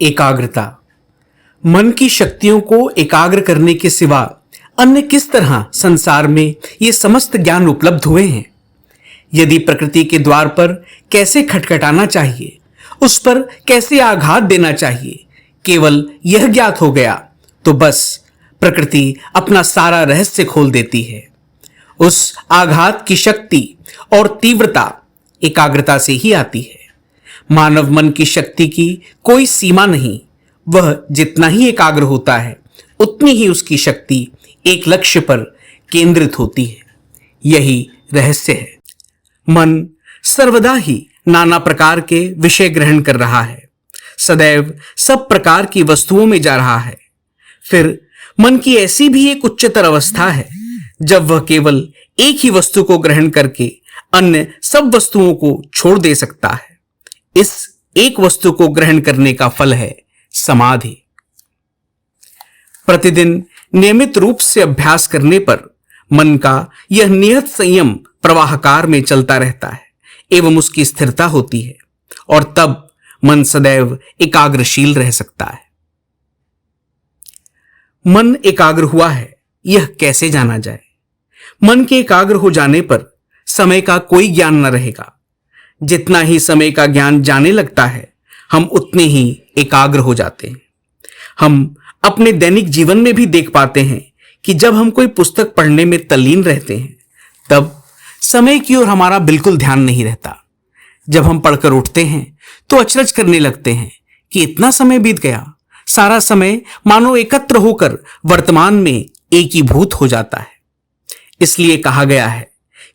एकाग्रता। मन की शक्तियों को एकाग्र करने के सिवा अन्य किस तरह संसार में ये समस्त ज्ञान उपलब्ध हुए हैं। यदि प्रकृति के द्वार पर कैसे खटखटाना चाहिए, उस पर कैसे आघात देना चाहिए, केवल यह ज्ञात हो गया तो बस प्रकृति अपना सारा रहस्य खोल देती है। उस आघात की शक्ति और तीव्रता एकाग्रता से ही आती है। मानव मन की शक्ति की कोई सीमा नहीं। वह जितना ही एकाग्र होता है उतनी ही उसकी शक्ति एक लक्ष्य पर केंद्रित होती है। यही रहस्य है। मन सर्वदा ही नाना प्रकार के विषय ग्रहण कर रहा है, सदैव सब प्रकार की वस्तुओं में जा रहा है। फिर मन की ऐसी भी एक उच्चतर अवस्था है जब वह केवल एक ही वस्तु को ग्रहण करके अन्य सब वस्तुओं को छोड़ दे सकता है। इस एक वस्तु को ग्रहण करने का फल है समाधि। प्रतिदिन नियमित रूप से अभ्यास करने पर मन का यह नियत संयम प्रवाहकार में चलता रहता है एवं उसकी स्थिरता होती है और तब मन सदैव एकाग्रशील रह सकता है। मन एकाग्र हुआ है यह कैसे जाना जाए? मन के एकाग्र हो जाने पर समय का कोई ज्ञान न रहेगा। जितना ही समय का ज्ञान जाने लगता है हम उतने ही एकाग्र हो जाते हैं। हम अपने दैनिक जीवन में भी देख पाते हैं कि जब हम कोई पुस्तक पढ़ने में तल्लीन रहते हैं तब समय की ओर हमारा बिल्कुल ध्यान नहीं रहता। जब हम पढ़कर उठते हैं तो अचरज करने लगते हैं कि इतना समय बीत गया। सारा समय मानो एकत्र होकर वर्तमान में एकीभूत हो जाता है। इसलिए कहा गया है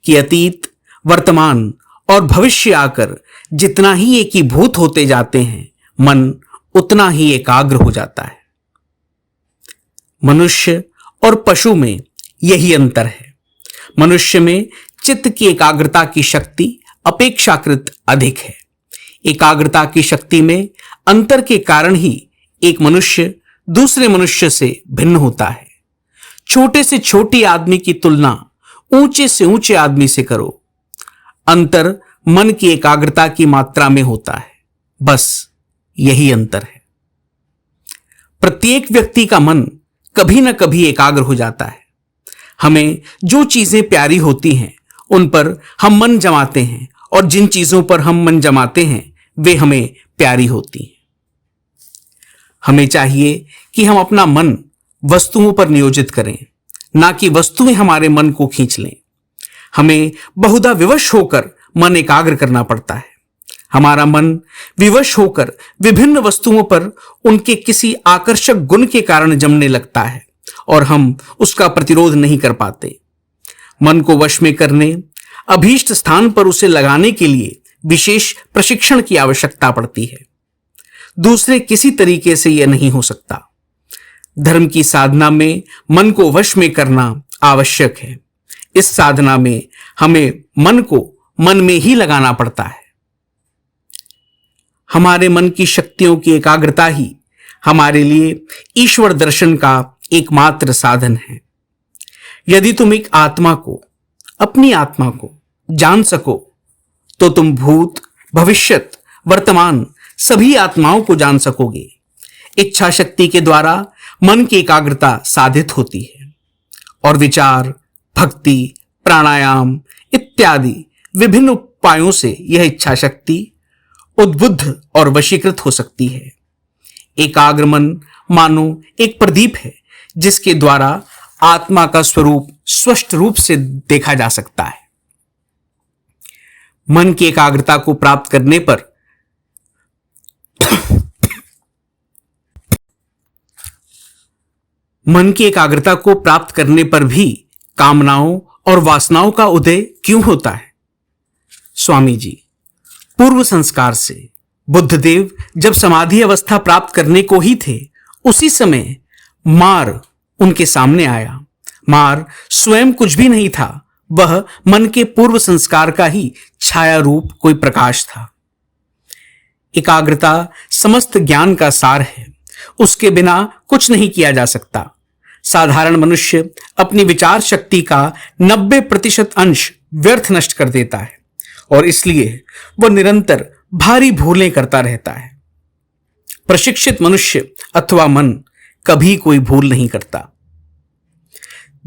कि अतीत, वर्तमान और भविष्य आकर जितना ही एकीभूत होते जाते हैं मन उतना ही एकाग्र हो जाता है। मनुष्य और पशु में यही अंतर है। मनुष्य में चित्त की एकाग्रता की शक्ति अपेक्षाकृत अधिक है। एकाग्रता की शक्ति में अंतर के कारण ही एक मनुष्य दूसरे मनुष्य से भिन्न होता है। छोटे से छोटे आदमी की तुलना ऊंचे से ऊंचे आदमी से करो, अंतर मन की एकाग्रता की मात्रा में होता है। बस यही अंतर है। प्रत्येक व्यक्ति का मन कभी न कभी एकाग्र हो जाता है। हमें जो चीजें प्यारी होती हैं उन पर हम मन जमाते हैं और जिन चीजों पर हम मन जमाते हैं वे हमें प्यारी होती हैं। हमें चाहिए कि हम अपना मन वस्तुओं पर नियोजित करें, ना कि वस्तुएं हमारे मन को खींच लें। हमें बहुधा विवश होकर मन एकाग्र करना पड़ता है। हमारा मन विवश होकर विभिन्न वस्तुओं पर उनके किसी आकर्षक गुण के कारण जमने लगता है और हम उसका प्रतिरोध नहीं कर पाते। मन को वश में करने, अभीष्ट स्थान पर उसे लगाने के लिए विशेष प्रशिक्षण की आवश्यकता पड़ती है। दूसरे किसी तरीके से यह नहीं हो सकता। धर्म की साधना में मन को वश में करना आवश्यक है। इस साधना में हमें मन को मन में ही लगाना पड़ता है। हमारे मन की शक्तियों की एकाग्रता ही हमारे लिए ईश्वर दर्शन का एकमात्र साधन है। यदि तुम एक आत्मा को, अपनी आत्मा को जान सको तो तुम भूत, भविष्यत, वर्तमान सभी आत्माओं को जान सकोगे। इच्छा शक्ति के द्वारा मन की एकाग्रता साधित होती है और विचार, भक्ति, प्राणायाम इत्यादि विभिन्न उपायों से यह इच्छा शक्ति उद्बुद्ध और वशीकृत हो सकती है। एकाग्र मन मानो एक प्रदीप है जिसके द्वारा आत्मा का स्वरूप स्पष्ट रूप से देखा जा सकता है। मन की एकाग्रता को प्राप्त करने पर मन की एकाग्रता को प्राप्त करने पर भी कामनाओं और वासनाओं का उदय क्यों होता है? स्वामी जी, पूर्व संस्कार से बुद्धदेव जब समाधि अवस्था प्राप्त करने को ही थे उसी समय मार उनके सामने आया। मार स्वयं कुछ भी नहीं था, वह मन के पूर्व संस्कार का ही छाया रूप कोई प्रकाश था। एकाग्रता समस्त ज्ञान का सार है। उसके बिना कुछ नहीं किया जा सकता। साधारण मनुष्य अपनी विचार शक्ति का 90% अंश व्यर्थ नष्ट कर देता है और इसलिए वह निरंतर भारी भूलें करता रहता है। प्रशिक्षित मनुष्य अथवा मन कभी कोई भूल नहीं करता।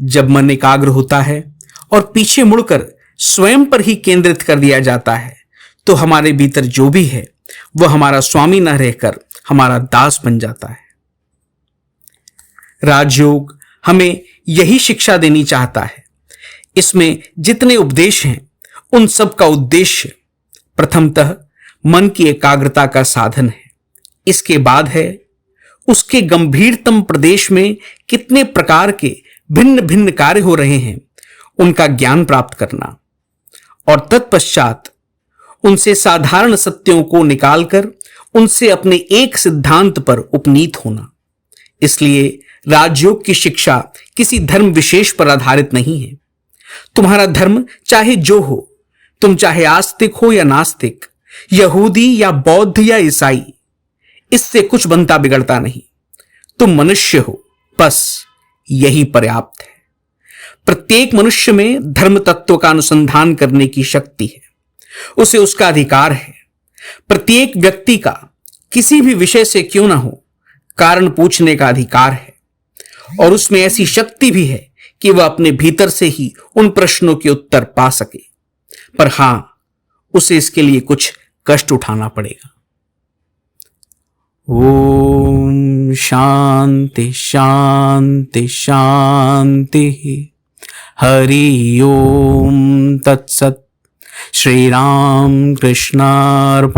जब मन एकाग्र होता है और पीछे मुड़कर स्वयं पर ही केंद्रित कर दिया जाता है तो हमारे भीतर जो भी है वह हमारा स्वामी न रहकर हमारा दास बन जाता है। राजयोग हमें यही शिक्षा देनी चाहता है। इसमें जितने उपदेश हैं उन सब का उद्देश्य प्रथमतः मन की एकाग्रता का साधन है। इसके बाद है उसके गंभीरतम प्रदेश में कितने प्रकार के भिन्न भिन्न कार्य हो रहे हैं उनका ज्ञान प्राप्त करना और तत्पश्चात उनसे साधारण सत्यों को निकालकर उनसे अपने एक सिद्धांत पर उपनीत होना। इसलिए राजयोग की शिक्षा किसी धर्म विशेष पर आधारित नहीं है। तुम्हारा धर्म चाहे जो हो, तुम चाहे आस्तिक हो या नास्तिक, यहूदी या बौद्ध या ईसाई, इससे कुछ बनता बिगड़ता नहीं। तुम मनुष्य हो, बस यही पर्याप्त है। प्रत्येक मनुष्य में धर्म तत्व का अनुसंधान करने की शक्ति है, उसे उसका अधिकार है। प्रत्येक व्यक्ति का किसी भी विषय से क्यों ना हो कारण पूछने का अधिकार है और उसमें ऐसी शक्ति भी है कि वह अपने भीतर से ही उन प्रश्नों के उत्तर पा सके। पर हां, उसे इसके लिए कुछ कष्ट उठाना पड़ेगा। ओम शांति शांति शांति। हरि ओम तत्सत। श्री राम कृष्णार्पणमस्तु।